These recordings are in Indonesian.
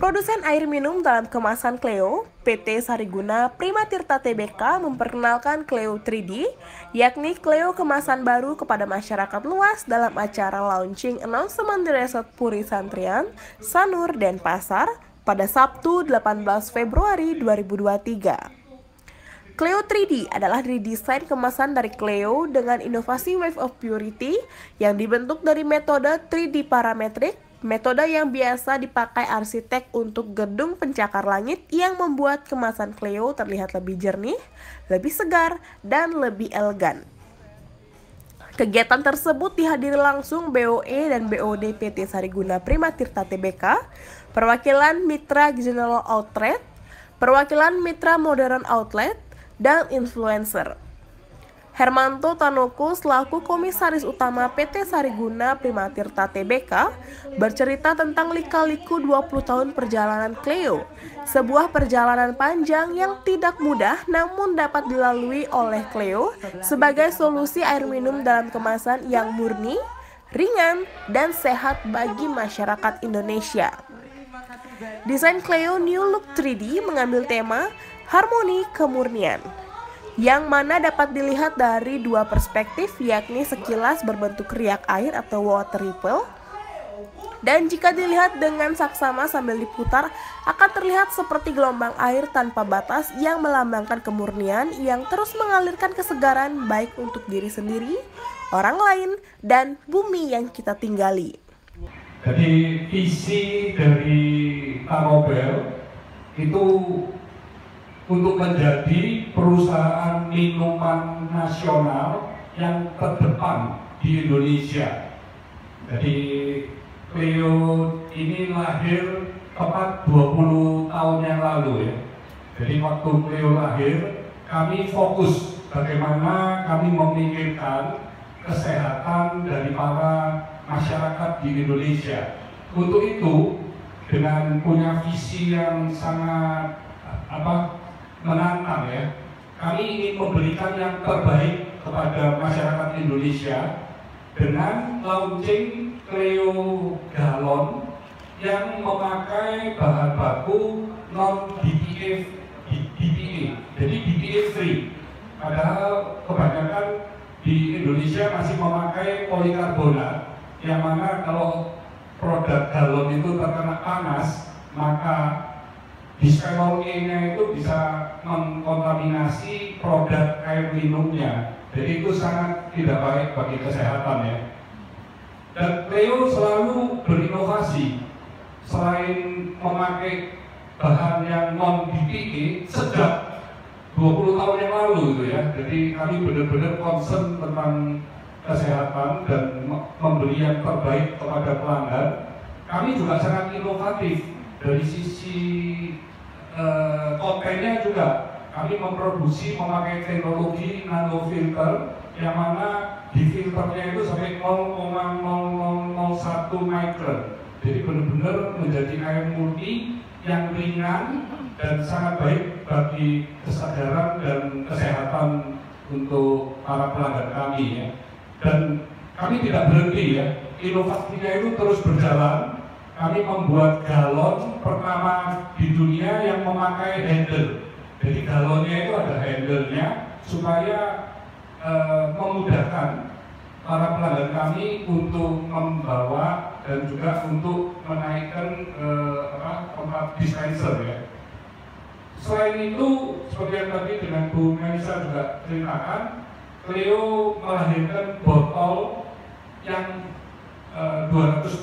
Produsen air minum dalam kemasan Cleo, PT Sariguna Primatirta Tbk memperkenalkan Cleo 3D, yakni Cleo kemasan baru kepada masyarakat luas dalam acara launching announcement di Resort Puri Santrian, Sanur, Denpasar pada Sabtu 18 Februari 2023. Cleo 3D adalah redesain kemasan dari Cleo dengan inovasi Wave of Purity yang dibentuk dari metode 3D parametrik, metode yang biasa dipakai arsitek untuk gedung pencakar langit yang membuat kemasan Cleo terlihat lebih jernih, lebih segar, dan lebih elegan. Kegiatan tersebut dihadiri langsung BOE dan BOD PT Sariguna Primatirta Tbk, perwakilan Mitra General Outlet, perwakilan Mitra Modern Outlet, dan influencer. Hermanto Tanoko selaku Komisaris Utama PT Sariguna Primatirta Tbk bercerita tentang lika-liku 20 tahun perjalanan Cleo, sebuah perjalanan panjang yang tidak mudah namun dapat dilalui oleh Cleo sebagai solusi air minum dalam kemasan yang murni, ringan, dan sehat bagi masyarakat Indonesia. Desain Cleo New Look 3D mengambil tema harmoni kemurnian, yang mana dapat dilihat dari dua perspektif, yakni sekilas berbentuk riak air atau water ripple, dan jika dilihat dengan saksama sambil diputar akan terlihat seperti gelombang air tanpa batas yang melambangkan kemurnian yang terus mengalirkan kesegaran baik untuk diri sendiri, orang lain, dan bumi yang kita tinggali. Jadi visi dari Tanobel itu untuk menjadi perusahaan minuman nasional yang terdepan di Indonesia. Jadi Cleo ini lahir tepat 20 tahun yang lalu ya. Jadi waktu Cleo lahir, kami fokus bagaimana kami memikirkan kesehatan dari para masyarakat di Indonesia. Untuk itu, dengan punya visi yang sangat menantang ya, kami ingin memberikan yang terbaik kepada masyarakat Indonesia dengan launching Cleo galon yang memakai bahan baku non BPA, jadi BPA free. Padahal kebanyakan di Indonesia masih memakai polikarbonat, yang mana kalau produk galon itu terkena panas maka bisphenol E-nya itu bisa mengkontaminasi produk air minumnya. Jadi itu sangat tidak baik bagi kesehatan ya. Dan Cleo selalu berinovasi, selain memakai bahan yang non BPA sejak 20 tahun yang lalu itu ya. Jadi kami benar-benar concern tentang kesehatan dan memberi yang terbaik kepada pelanggan. Kami juga sangat inovatif dari sisi kontennya juga. Kami memproduksi memakai teknologi nanofilter yang mana di filternya itu sampai 0,0001 micron. Jadi benar-benar menjadi air murni yang ringan dan sangat baik bagi kesadaran dan kesehatan untuk para pelanggan kami ya. Dan kami tidak berhenti ya, inovasinya itu terus berjalan. Kami membuat galon pertama di dunia yang memakai handle. Jadi galonnya itu ada handle-nya supaya memudahkan para pelanggan kami untuk membawa dan juga untuk menaikkan tempat dispenser ya. Selain itu, seperti yang tadi dengan Bu Melisa juga ceritakan, Cleo melahirkan botol yang 220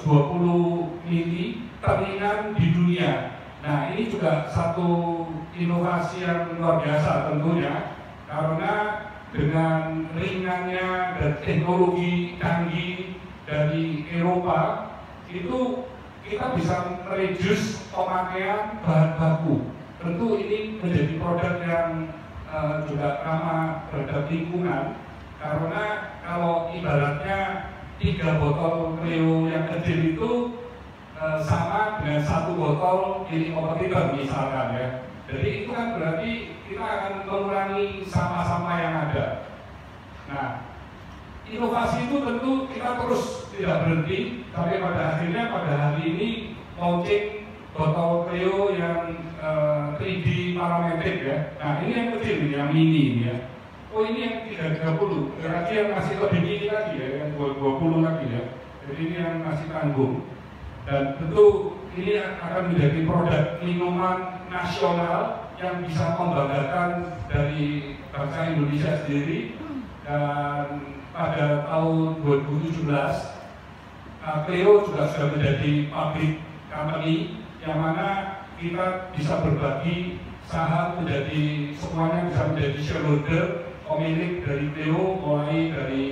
ml teringan di dunia. Nah, ini juga satu inovasi yang luar biasa tentunya, karena dengan ringannya dan teknologi canggih dari Eropa itu kita bisa reduce pemakaian bahan baku. Tentu ini menjadi produk yang juga ramah terhadap lingkungan, karena kalau ibaratnya 3 botol Cleo yang kecil itu sama dengan 1 botol ini kompetitor misalkan ya. Jadi itu kan berarti kita akan mengurangi sampah-sampah yang ada. Nah, inovasi itu tentu kita terus tidak berhenti, tapi pada akhirnya pada hari ini launching botol Cleo yang 3D parametrik ya. Nah ini yang kecil ini, yang mini ini ya. Oh ini yang 330, berarti yang masih lebih mini lagi ya, yang 20 lagi ya. Jadi ini yang masih tanggung. Dan tentu ini akan menjadi produk minuman nasional yang bisa membanggakan dari bangsa Indonesia sendiri. Dan pada tahun 2017 Cleo juga sudah menjadi public company yang mana kita bisa berbagi saham menjadi semuanya bisa menjadi shareholder pemilik dari Cleo, mulai dari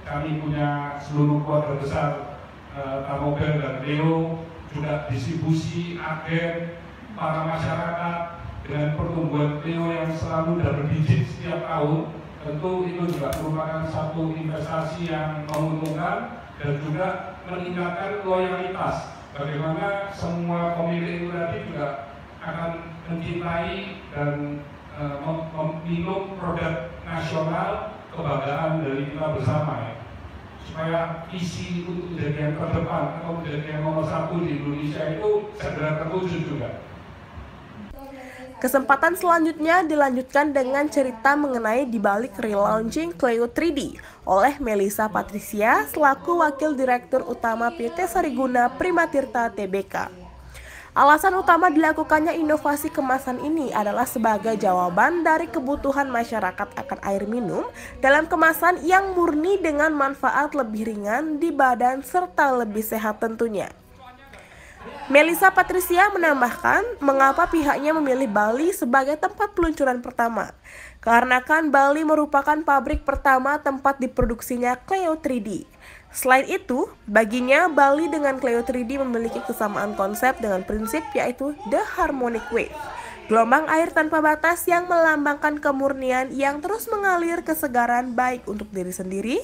kami punya seluruh keluarga besar Tamogel dan Cleo, juga distribusi agen para masyarakat dengan pertumbuhan Cleo yang selalu double digit setiap tahun. Tentu itu juga merupakan satu investasi yang menguntungkan dan juga meningkatkan loyalitas. Bagaimana semua pemilik itu tadi juga akan mencintai dan meminum produk nasional kebanggaan dari kita bersama ya. Supaya visi untuk menjadi yang terdepan atau menjadi yang nomor satu di Indonesia itu segera terwujud juga. Kesempatan selanjutnya dilanjutkan dengan cerita mengenai dibalik relaunching Cleo 3D oleh Melissa Patricia selaku Wakil Direktur Utama PT Sariguna Primatirta Tbk. Alasan utama dilakukannya inovasi kemasan ini adalah sebagai jawaban dari kebutuhan masyarakat akan air minum dalam kemasan yang murni dengan manfaat lebih ringan di badan serta lebih sehat tentunya. Melissa Patricia menambahkan mengapa pihaknya memilih Bali sebagai tempat peluncuran pertama. Karena kan Bali merupakan pabrik pertama tempat diproduksinya Cleo 3D. Selain itu, baginya Bali dengan Cleo 3D memiliki kesamaan konsep dengan prinsip yaitu The Harmonic Wave. Gelombang air tanpa batas yang melambangkan kemurnian yang terus mengalir kesegaran baik untuk diri sendiri,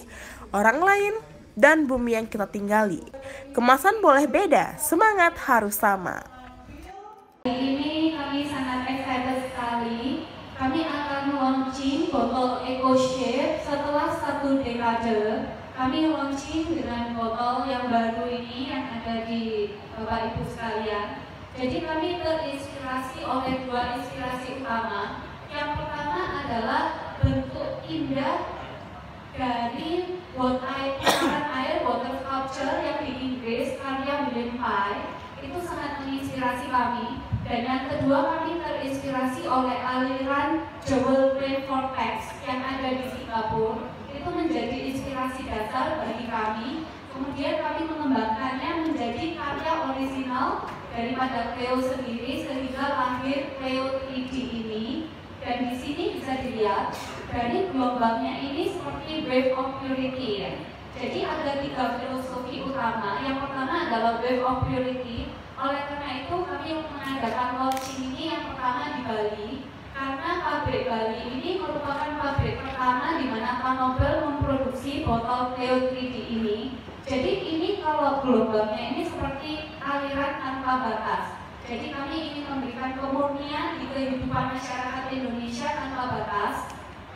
orang lain, dan bumi yang kita tinggali. Kemasan boleh beda, semangat harus sama. Hari ini kami sangat excited sekali. Kami akan launching botol EcoShape setelah 1 dekade. Kami launching dengan botol yang baru ini yang ada di Bapak Ibu sekalian. Jadi kami terinspirasi oleh 2 inspirasi utama. Yang pertama adalah bentuk indah dari penampakan air water sculpture yang di Inggris karya William Pye itu sangat menginspirasi kami. Dan yang kedua, kami terinspirasi oleh aliran Jewel Rain Vortex yang ada di Singapura. Itu menjadi inspirasi dasar bagi kami. Kemudian kami mengembangkannya menjadi karya original daripada Cleo sendiri sehingga lahir Cleo 3D ini. Dan di sini bisa dilihat dari gelombangnya ini seperti wave of purity ya. Jadi ada 3 filosofi utama. Yang pertama adalah wave of purity. Oleh karena itu kami mengadakan launching ini yang pertama di Bali. Karena pabrik Bali ini merupakan pabrik pertama di mana Tamogel memproduksi botol Cleo 3D ini. Jadi ini kalau gelombangnya ini seperti aliran tanpa batas. Jadi kami ingin memberikan kemurnian di kehidupan masyarakat Indonesia tanpa batas.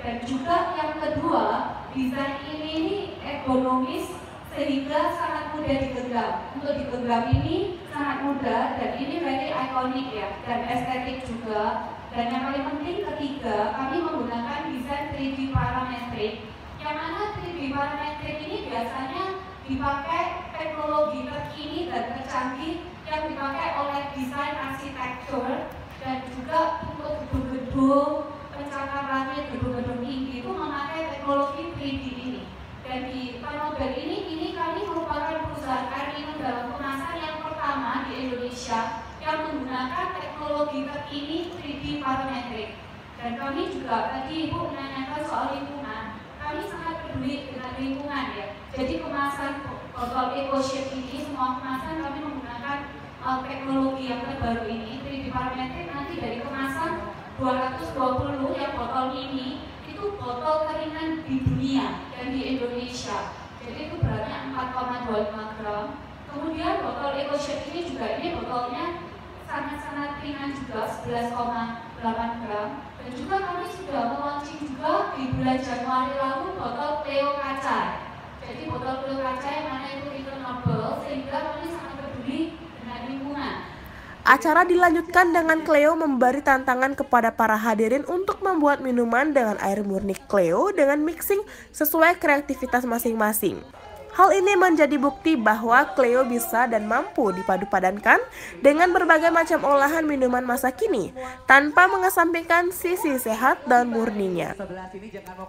Dan juga yang kedua, desain ini ekonomis sehingga sangat mudah digenggam. Untuk digenggam ini sangat mudah dan ini very ikonik ya, dan estetik juga. Dan yang paling penting ketiga, kami menggunakan desain 3D parametrik. Yang mana 3D parametrik ini biasanya dipakai teknologi terkini dan tercanggih yang dipakai oleh desain arsitektur dan juga untuk gedung-gedung, pencakar langit, gedung-gedung tinggi itu memakai teknologi 3D ini. Dan di Tamogel ini kami merupakan perusahaan air minum dalam kemasan yang pertama di Indonesia yang menggunakan teknologi terkini 3D parametrik. Dan kami juga tadi Ibu menanyakan soal lingkungan. Kami sangat peduli dengan lingkungan ya. Jadi kemasan botol EcoShape ini, semua kemasan kami menggunakan teknologi yang terbaru ini, 3D parametrik. Nanti dari kemasan 220 yang botol mini itu botol keringan di dunia dan di Indonesia. Jadi itu beratnya 4,25 gram. Kemudian botol EcoShape ini juga botolnya sangat-sangat ringan juga 11,8 gram. Dan juga kami sudah melaunching juga di bulan Januari lalu botol Cleo kaca. Jadi botol Cleo kaca yang mana itu returnable sehingga kami sangat peduli dengan lingkungan. Acara dilanjutkan dengan Cleo memberi tantangan kepada para hadirin untuk membuat minuman dengan air murni Cleo dengan mixing sesuai kreativitas masing-masing. Hal ini menjadi bukti bahwa Cleo bisa dan mampu dipadu-padankan dengan berbagai macam olahan minuman masa kini tanpa mengesampingkan sisi sehat dan murninya.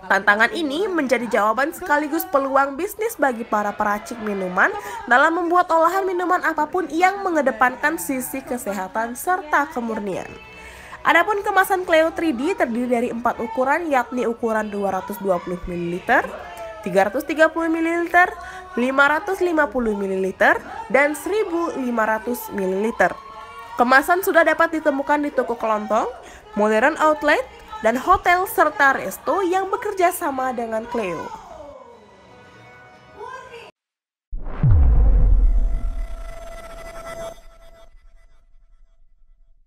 Tantangan ini menjadi jawaban sekaligus peluang bisnis bagi para peracik minuman dalam membuat olahan minuman apapun yang mengedepankan sisi kesehatan serta kemurnian. Adapun kemasan Cleo 3D terdiri dari 4 ukuran, yakni ukuran 220 ml, 330 ml, 550 ml, dan 1500 ml. Kemasan sudah dapat ditemukan di toko kelontong, modern outlet, dan hotel serta resto yang bekerja sama dengan Cleo.